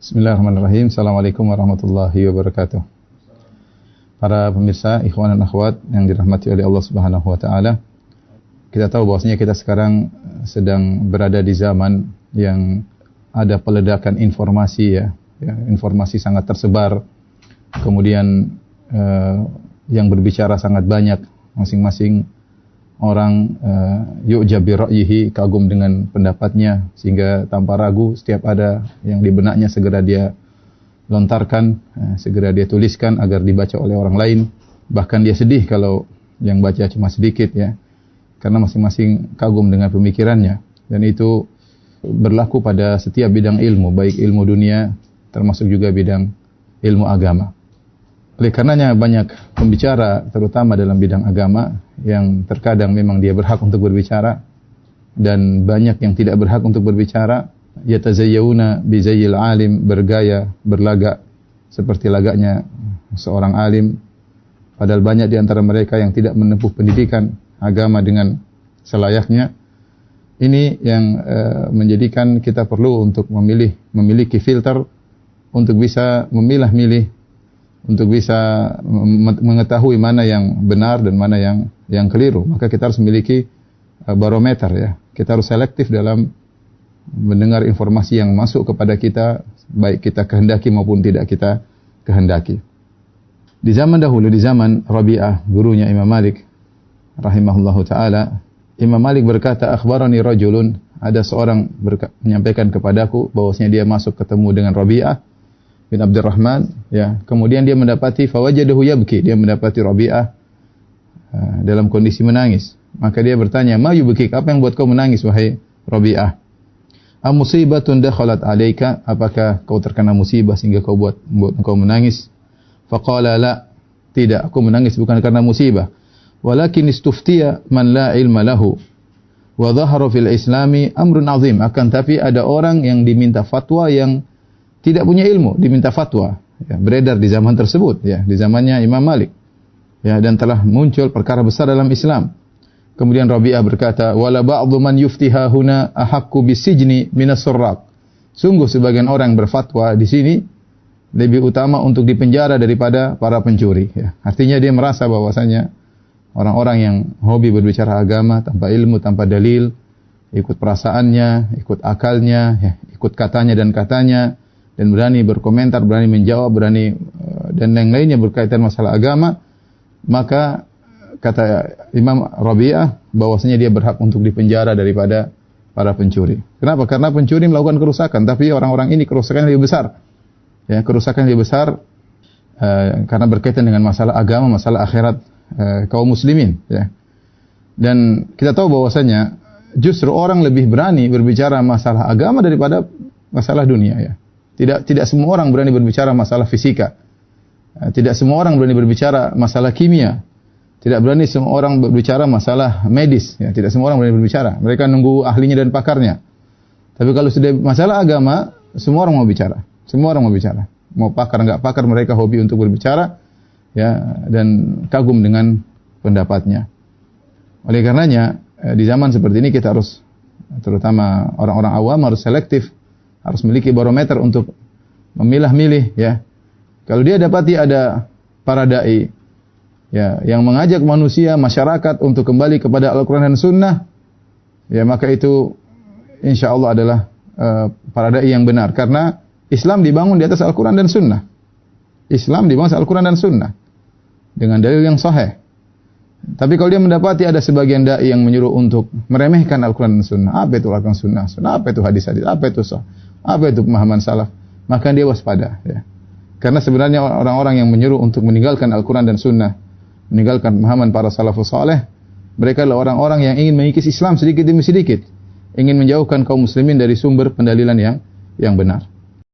Bismillahirrahmanirrahim. Assalamualaikum warahmatullahi wabarakatuh. Para pemirsa, ikhwan dan akhwat yang dirahmati oleh Allah Subhanahu wa taala. Kita tahu bahwasanya kita sekarang sedang berada di zaman yang ada peledakan informasi ya. Informasi sangat tersebar. Kemudian yang berbicara sangat banyak, masing-masing orang yu'jab bi ra'yihi, kagum dengan pendapatnya, sehingga tanpa ragu setiap ada yang di benaknya segera dia lontarkan, segera dia tuliskan agar dibaca oleh orang lain. Bahkan dia sedih kalau yang baca cuma sedikit ya, karena masing-masing kagum dengan pemikirannya. Dan itu berlaku pada setiap bidang ilmu, baik ilmu dunia termasuk juga bidang ilmu agama. Oleh karenanya banyak pembicara terutama dalam bidang agama yang terkadang memang dia berhak untuk berbicara dan banyak yang tidak berhak untuk berbicara. Yatazayyawuna bi zayyil alim, bergaya, berlagak seperti lagaknya seorang alim, padahal banyak di antara mereka yang tidak menempuh pendidikan agama dengan selayaknya. Ini yang menjadikan kita perlu untuk memiliki filter untuk bisa memilah-milih, untuk bisa mengetahui mana yang benar dan mana yang keliru. Maka kita harus memiliki barometer ya. Kita harus selektif dalam mendengar informasi yang masuk kepada kita, baik kita kehendaki maupun tidak kita kehendaki. Di zaman dahulu, di zaman Rabi'ah, gurunya Imam Malik rahimahullahu taala, Imam Malik berkata, akhbarani rajulun, ada seorang menyampaikan kepadaku bahwasanya dia masuk ketemu dengan Rabi'ah bin Abdurrahman ya, kemudian dia mendapati fawajadahu yabki, dia mendapati Rabi'ah dalam kondisi menangis. Maka dia bertanya, ma yubkik, apa yang buat kau menangis wahai Rabi'ah? Am musibatun dakhalat alayka, apakah kau terkena musibah sehingga kau buat kau menangis? Faqala la, tidak, aku menangis bukan karena musibah, walakin istuftiya man la ilma lahu wa dhahara fil islami amrun azim, akan tapi ada orang yang diminta fatwa yang tidak punya ilmu, diminta fatwa ya, beredar di zaman tersebut ya, di zamannya Imam Malik ya, dan telah muncul perkara besar dalam Islam. Kemudian Rabi'ah berkata, wala ba'dhu man yuftiha huna ahaqqu bisijni minas surraq, sungguh sebagian orang berfatwa di sini lebih utama untuk dipenjara daripada para pencuri ya. Artinya dia merasa bahwasanya orang-orang yang hobi berbicara agama tanpa ilmu, tanpa dalil, ikut perasaannya, ikut akalnya ya, ikut katanya dan katanya, dan berani berkomentar, berani menjawab, berani dan yang lainnya berkaitan masalah agama, maka kata Imam Rabi'ah bahwasanya dia berhak untuk dipenjara daripada para pencuri. Kenapa? Karena pencuri melakukan kerusakan, tapi orang-orang ini kerusakan lebih besar. Ya, kerusakan lebih besar karena berkaitan dengan masalah agama, masalah akhirat kaum muslimin ya. Dan kita tahu bahwasanya justru orang lebih berani berbicara masalah agama daripada masalah dunia ya. Tidak semua orang berani berbicara masalah fisika. Tidak semua orang berani berbicara masalah kimia. Tidak berani semua orang berbicara masalah medis. Ya, tidak semua orang berani berbicara. Mereka nunggu ahlinya dan pakarnya. Tapi kalau sudah masalah agama, semua orang mau bicara. Semua orang mau bicara. Mau pakar enggak pakar, mereka hobi untuk berbicara ya, dan kagum dengan pendapatnya. Oleh karenanya di zaman seperti ini kita harus, terutama orang-orang awam, harus selektif. Harus memiliki barometer untuk memilah-milih ya. Kalau dia dapati ada para dai ya yang mengajak manusia, masyarakat untuk kembali kepada Al-Qur'an dan Sunnah ya, maka itu insyaallah adalah para dai yang benar, karena Islam dibangun di atas Al-Qur'an dan Sunnah. Islam dibangun atas Al-Qur'an dan Sunnah dengan dalil yang sahih. Tapi kalau dia mendapati ada sebagian dai yang menyuruh untuk meremehkan Al-Qur'an dan Sunnah, apa itu Al-Qur'an Sunnah? Apa itu hadis-hadis? Apa itu sahih? Apa itu pemahaman salaf? Maka dia waspada ya. Karena sebenarnya orang-orang yang menyuruh untuk meninggalkan Al-Quran dan Sunnah, meninggalkan pemahaman para salafus saleh, mereka adalah orang-orang yang ingin mengikis Islam sedikit demi sedikit, ingin menjauhkan kaum muslimin dari sumber pendalilan yang benar.